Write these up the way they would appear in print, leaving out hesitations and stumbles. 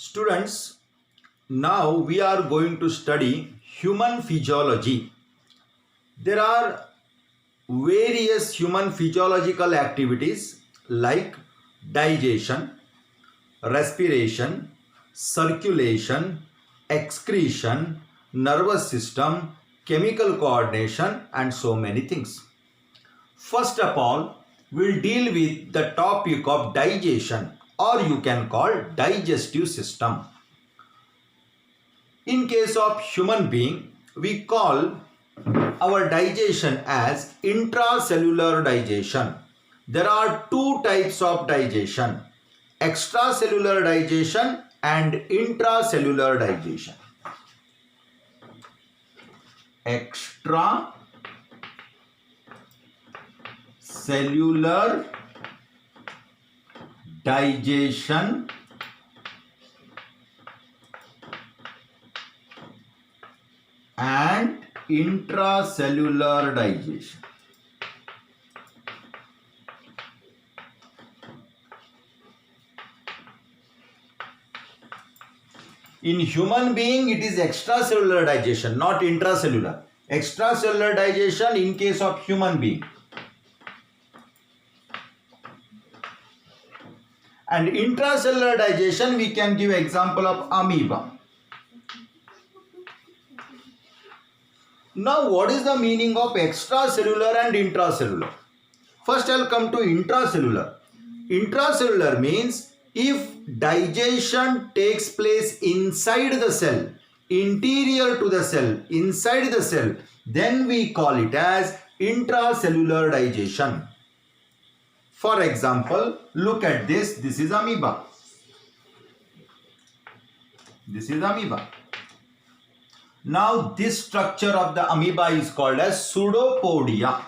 Students, now we are going to study human physiology. There are various human physiological activities like digestion, respiration, circulation, excretion, nervous system, chemical coordination, and so many things. First of all, we'll deal with the topic of digestion, or you can call digestive system. In case of human being, we call our digestion as intracellular digestion. There are two types of digestion: extracellular digestion and intracellular digestion. Extracellular digestion and intracellular digestion. In human being, it is extracellular digestion, not intracellular. Extracellular digestion in case of human being. And intracellular digestion, we can give example of amoeba. Now, what is the meaning of extracellular and intracellular? First, I'll come to intracellular. Intracellular means if digestion takes place inside the cell, interior to the cell, inside the cell, then we call it as intracellular digestion. For example, look at this. This is amoeba. This is amoeba. Now, this structure of the amoeba is called as pseudopodia.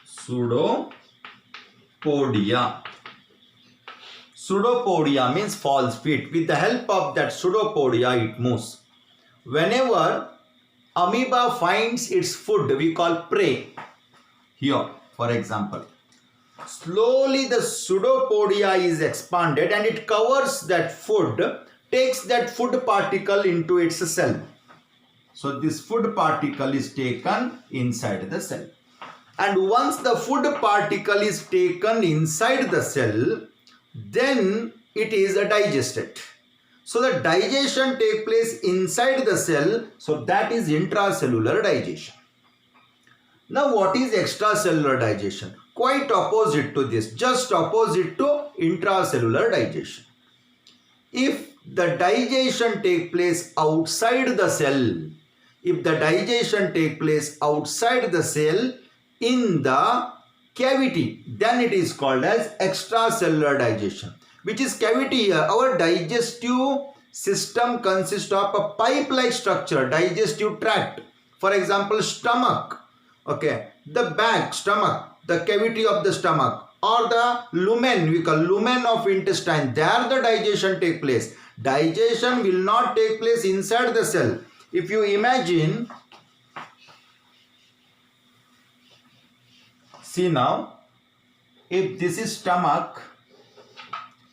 Pseudopodia. Pseudopodia means false feet. With the help of that pseudopodia, it moves. Whenever amoeba finds its food, we call prey. Here, for example, slowly the pseudopodia is expanded and it covers that food, takes that food particle into its cell. So this food particle is taken inside the cell. And once the food particle is taken inside the cell, then it is digested. So the digestion takes place inside the cell. So that is intracellular digestion. Now, what is extracellular digestion? Quite opposite to this, just opposite to intracellular digestion. If the digestion takes place outside the cell, in the cavity, then it is called as extracellular digestion. Which is cavity here? Our digestive system consists of a pipe-like structure, digestive tract. For example, stomach. Okay, the back, stomach, the cavity of the stomach, or the lumen, we call lumen of intestine, there the digestion take place. Digestion will not take place inside the cell. If you imagine, see now, if this is stomach,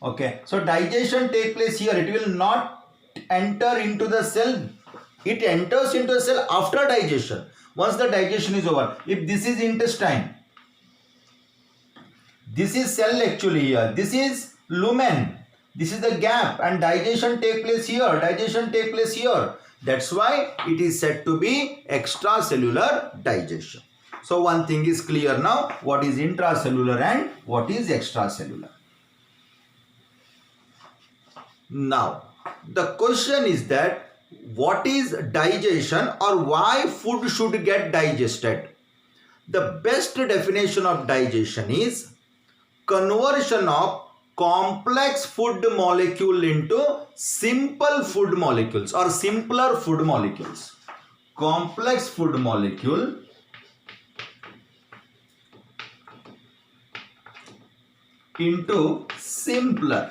okay, so digestion take place here, it will not enter into the cell. It enters into the cell after digestion. Once the digestion is over, if this is intestine, this is cell actually here, this is lumen, this is the gap, and digestion take place here, That's why it is said to be extracellular digestion. So one thing is clear now, what is intracellular and what is extracellular. Now, the question is that what is digestion, or why food should get digested? The best definition of digestion is conversion of complex food molecule into simple food molecules or simpler food molecules. Complex food molecule into simpler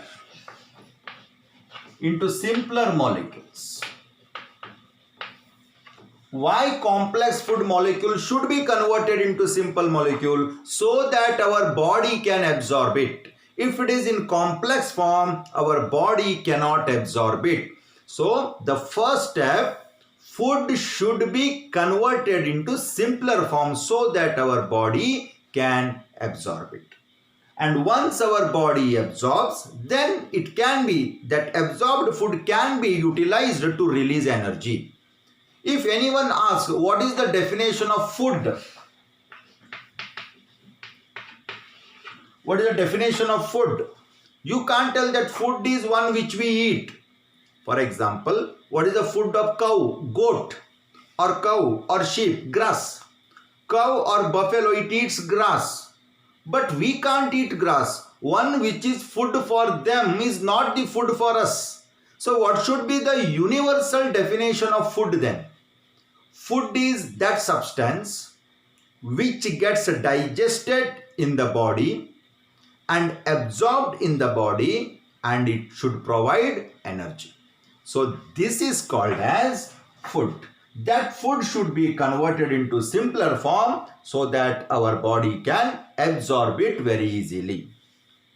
molecules. Why complex food molecule should be converted into simple molecule? So that our body can absorb it. If it is in complex form, our body cannot absorb it. So the first step, food should be converted into simpler form so that our body can absorb it. And once our body absorbs, then it can be that absorbed food can be utilized to release energy. If anyone asks what is the definition of food, what is the definition of food? You can't tell that food is one which we eat. For example, what is the food of cow, goat, or cow or sheep? Grass. Cow or buffalo, it eats grass. But we can't eat grass. One which is food for them is not the food for us. So what should be the universal definition of food then? Food is that substance which gets digested in the body and absorbed in the body, and it should provide energy. So this is called as food. That food should be converted into simpler form so that our body can absorb it very easily.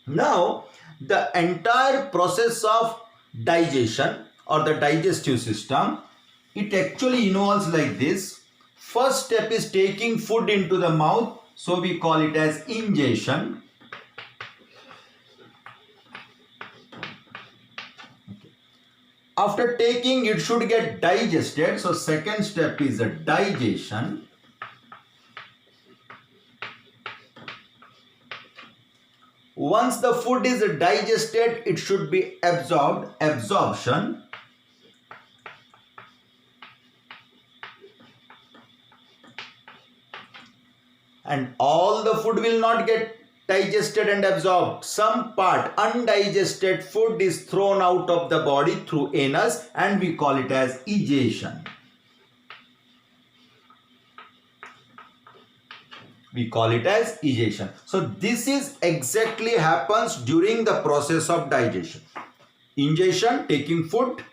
Now, the entire process of digestion or the digestive system, it actually involves like this. First step is taking food into the mouth, so we call it as ingestion. After taking, it should get digested. So second step is a digestion. Once the food is digested, it should be absorbed, absorption. And all the food will not get digested and absorbed. Some part, undigested food, is thrown out of the body through anus, and we call it as egestion. We call it as egestion. So this is exactly happens during the process of digestion. Ingestion, taking food;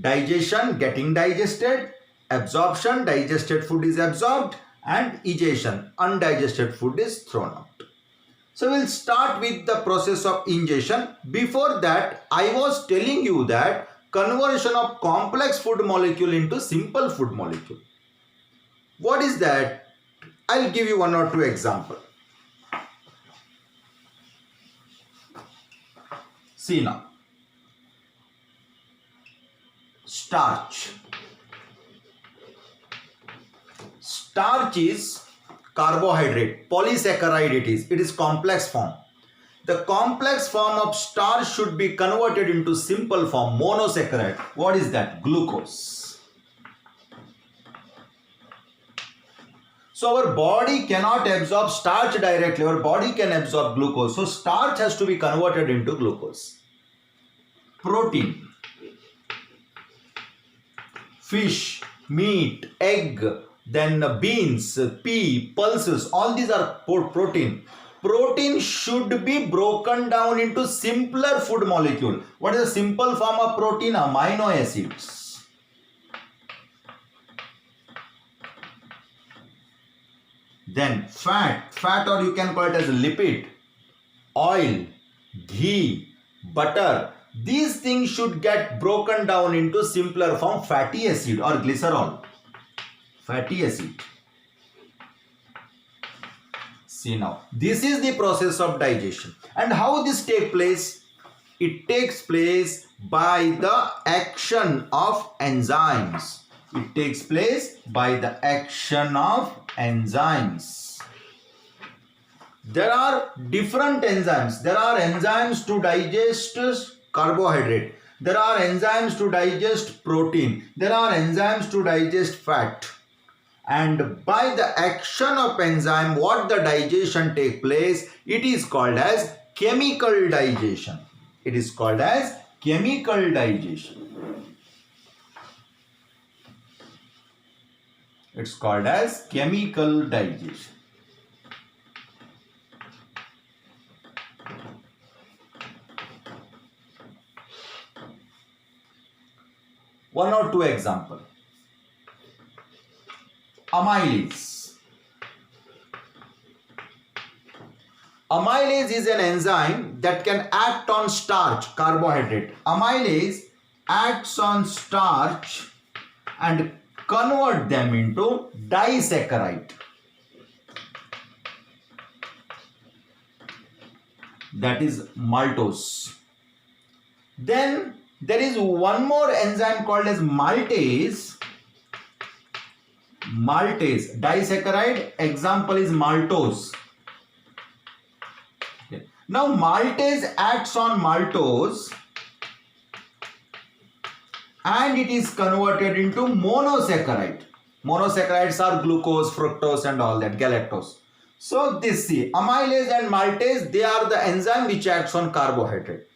digestion, getting digested; absorption, digested food is absorbed; and egestion, undigested food is thrown out. So we'll start with the process of ingestion. Before that, I was telling you that conversion of complex food molecule into simple food molecule. What is that? I'll give you one or two examples. See now. Starch. Starch is carbohydrate, polysaccharide it is. It is complex form. The complex form of starch should be converted into simple form, monosaccharide. What is that? Glucose. So our body cannot absorb starch directly. Our body can absorb glucose. So starch has to be converted into glucose. Protein. Fish, meat, egg, then beans, pea, pulses, all these are protein. Protein should be broken down into simpler food molecule. What is a simple form of protein? Amino acids. Then fat or you can call it as lipid, oil, ghee, butter. These things should get broken down into simpler form, fatty acid or glycerol. Fatty acid. See now, this is the process of digestion. And how this takes place? It takes place by the action of enzymes. It takes place by the action of enzymes. There are different enzymes. There are enzymes to digest carbohydrate. There are enzymes to digest protein. There are enzymes to digest fat. And by the action of enzyme, what the digestion take place, it is called as chemical digestion. It is called as chemical digestion. It's called as chemical digestion. One or two examples. Amylase. Amylase is an enzyme that can act on starch, carbohydrate. Amylase acts on starch and convert them into disaccharide. That is maltose. Then there is one more enzyme called as maltase. Maltase, disaccharide, example is maltose. Okay. Now maltase acts on maltose and it is converted into monosaccharide. Monosaccharides are glucose, fructose and all that, galactose. So this, see, amylase and maltase, they are the enzyme which acts on carbohydrate.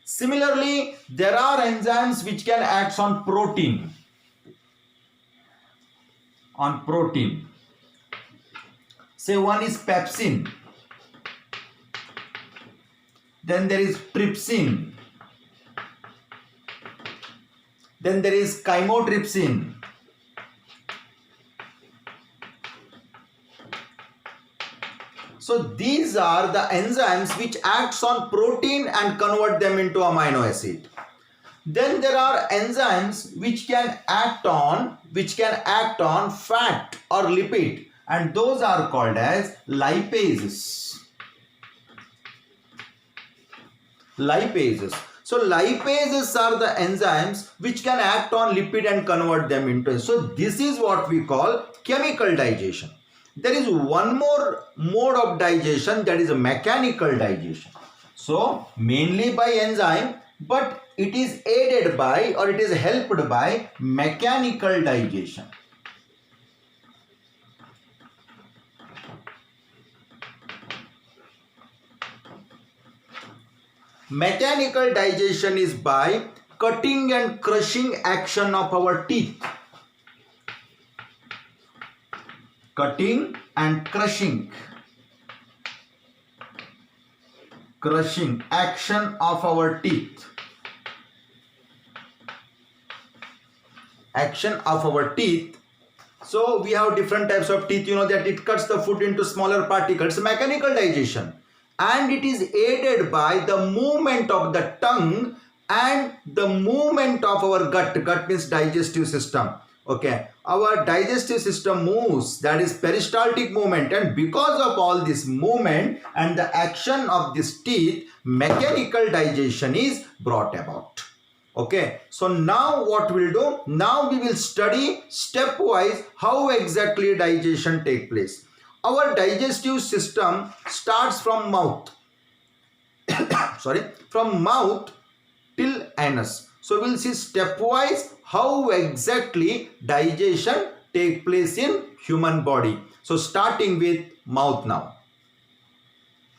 Similarly, there are enzymes which can act on protein. On protein. Say one is pepsin. Then there is trypsin. Then there is chymotrypsin. So these are the enzymes which acts on protein and convert them into amino acid. Then there are enzymes which can act on fat or lipid, and those are called as lipases. Lipases. So lipases are the enzymes which can act on lipid and convert them into. So this is what we call chemical digestion. There is one more mode of digestion, that is a mechanical digestion. So mainly by enzyme, but it is aided by or it is helped by mechanical digestion. Mechanical digestion is by cutting and crushing action of our teeth. Cutting and crushing action of our teeth. Action of our teeth. So we have different types of teeth, you know that it cuts the food into smaller particles. Mechanical digestion, and it is aided by the movement of the tongue and the movement of our gut. Gut means digestive system. Okay, our digestive system moves, that is peristaltic movement, and because of all this movement and the action of this teeth, mechanical digestion is brought about. Okay, so now what we'll do, now we will study stepwise how exactly digestion take place. Our digestive system starts from mouth from mouth till anus. So we'll see stepwise how exactly digestion take place in human body. So starting with mouth now.